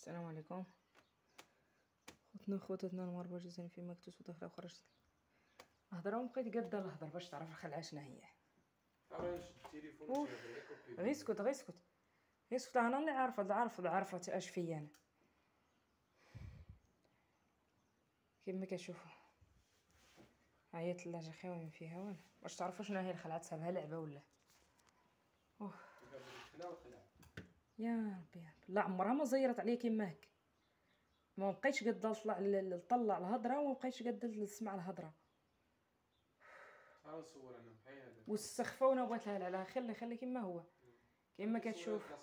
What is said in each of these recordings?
السلام عليكم خوتنا وخواتاتنا المغاربه جازين في مكتوس وداخله وخرجت الهضره وبقيت قاده الهضره باش تعرف الخلعه شنو هي. التليفون غير اسكت غير اسكت غير اسكت. انا اللي عارفه اش فيا انا كيما كتشوفوا. هي الثلاجه خاويين فيها والو باش تعرفوا شنو هي الخلعه، تسابها لعبه ولا يا ربي. لا عمرها ما زيرت عليا كيما هكا، ما بقيتش قد نطلع الهضره وما بقيتش قد نسمع الهضره. نصور انا بحال هذا والسخفه وانا بغيت لها لا خلي كيما هو كيما كتشوف.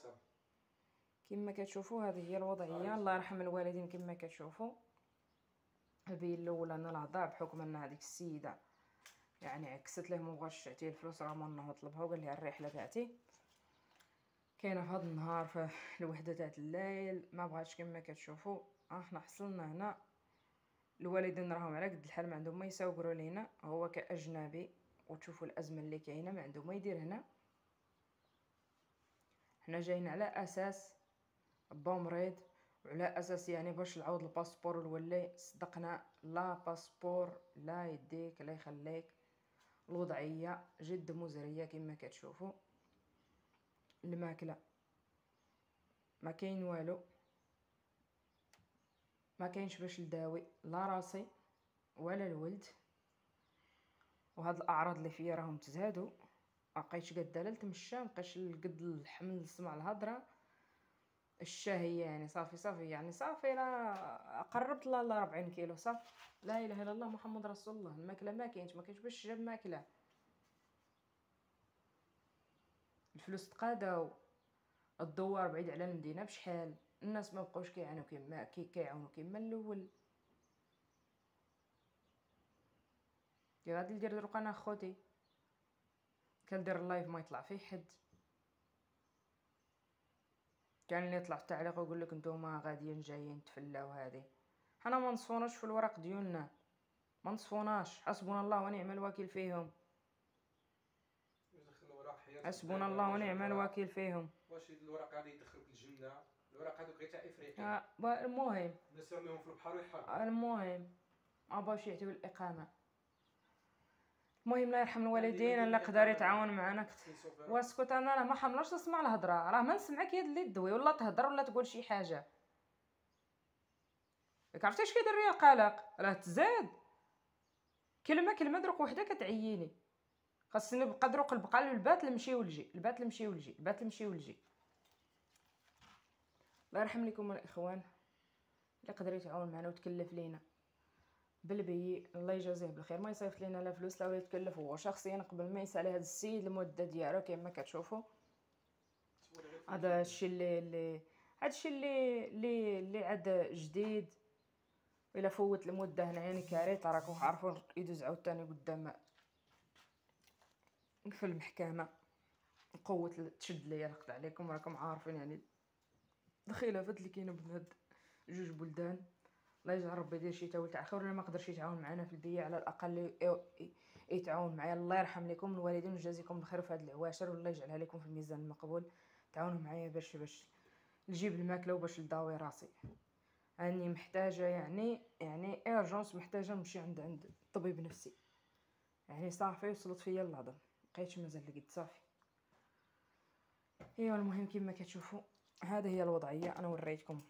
كما كتشوفوا هذه هي الوضعيه. الله يرحم الوالدين. كما كتشوفوا البي الاول انا العضاء بحكم ان هذيك السيده يعني عكست ليه، ما بغاش تعطيه الفلوس راه ما طلبها وقال لها الرحله تاعتي كاينه في هذا النهار في الوحده تاع الليل، ما بغاتش. كما كتشوفوا احنا حصلنا هنا الوالدين راهم على قد الحال، ما عندهم ما يساوقوا لينا، هو كاجنبي وتشوفوا الازمه اللي كاينه ما عندهم ما يدير هنا. حنا جايين على اساس با مريض وعلى اساس يعني باش نعوض الباسبور والولي صدقنا لا باسبور لا يديك لا يخليك. الوضعيه جد مزريه كما كتشوفوا. الماكله ما كاين والو، ما كاينش باش نداوي لا راسي ولا الولد، وهاد الاعراض اللي فيا راهم تزادوا. بقيتش قاده لا نتمشى، مابقيتش قد الحمل نسمع الهضره الشهيه يعني صافي يعني صافي. لا قربت ل 40 كيلو صافي. لا اله الا الله محمد رسول الله. الماكله ما كاينش باش جاب ماكله. الفلوس تقاداو، الدوار بعيد على المدينه بشحال. الناس ما بقاوش كيعانوا كيعاونوا كيما الاول. غادي ندير دروك انا خوتي كندير اللايف ما يطلع فيه حد، كان اللي يطلع في التعليق ويقول لك نتوما غاديين جايين تفلاو. هذه حنا ما نصفوناش في الورق ديالنا، ما نصفوناش. حسبنا الله ونعم الوكيل فيهم، حسبنا الله ونعم الوكيل فيهم. واش الورق غادي يدخلوك الجنه؟ الورق هذوك غير تاع افريقيا. المهم الناس رميهم في البحر ويحرقوا. المهم ما باش يعطيو الاقامه. المهم الله يرحم الوالدين اللي قدر يتعاون معنا. واسكت انا ما حملاش نسمع الهضره، راه ما نسمعك يد اللي تدوي ولا تهضر ولا تقول شي حاجه. عرفتي اش كيدير ليا القلق؟ راه تزاد كلمه دروك وحده كتعييني. خاصني نبقى دروك البات نمشي ولجي الله يرحم لكم الاخوان اللي قدر يتعاون معنا وتكلف لينا بالبي. الله يجازيه بالخير، ما يصيفط لينا لا فلوس لا ولا يتكلف هو شخصيا قبل ما يسال هذا السيد المده ديالو كما كتشوفوا. هذا الشيء اللي عاد جديد. الا فوت المده هنا يعني كاريطه راكم عارفين يدوز عاوتاني قدام في المحكمه. قوه تشد ليا نقد عليكم، راكم عارفين يعني الخلافات اللي كاينه بين هاد جوج بلدان. الله يجعل ربي يدير شي تاول تاع خير. ولا ما قدرش يتعاون معنا في البيئه على الاقل يتعاون معايا. الله يرحم لكم الوالدين ويجازيكم بخير في هاد العواشر، والله يجعلها لكم في الميزان المقبول. تعاونوا معايا باش نجيب الماكله وباش نداوي راسي. اني محتاجه يعني ايرجونس، محتاجه نمشي عند طبيب نفسي يعني صافي. وصلت فيا العظم بقيتش مازال لقيت صافي. ايوا المهم كما كتشوفوا هذه هي الوضعيه. انا وريتكم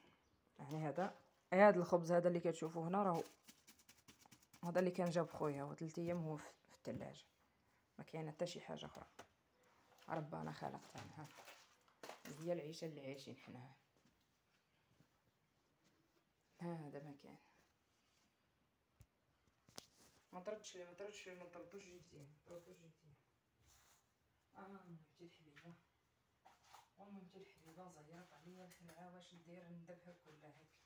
يعني هذا الخبز هذا اللي كتشوفوه هنا راهو هذا اللي كان جاب خويا، هو 3 ايام هو في الثلاجه، ما كاينه حتى شي حاجه اخرى. ربنا خلقتها. ها هي العيشه اللي عايشين حنا. هذا مكان ما طردش ما طردوش جيتي مامتي الحبيبه. امتي الحبيبه زيرت عليا الخلعه واش ندير ندبها كلها هيك.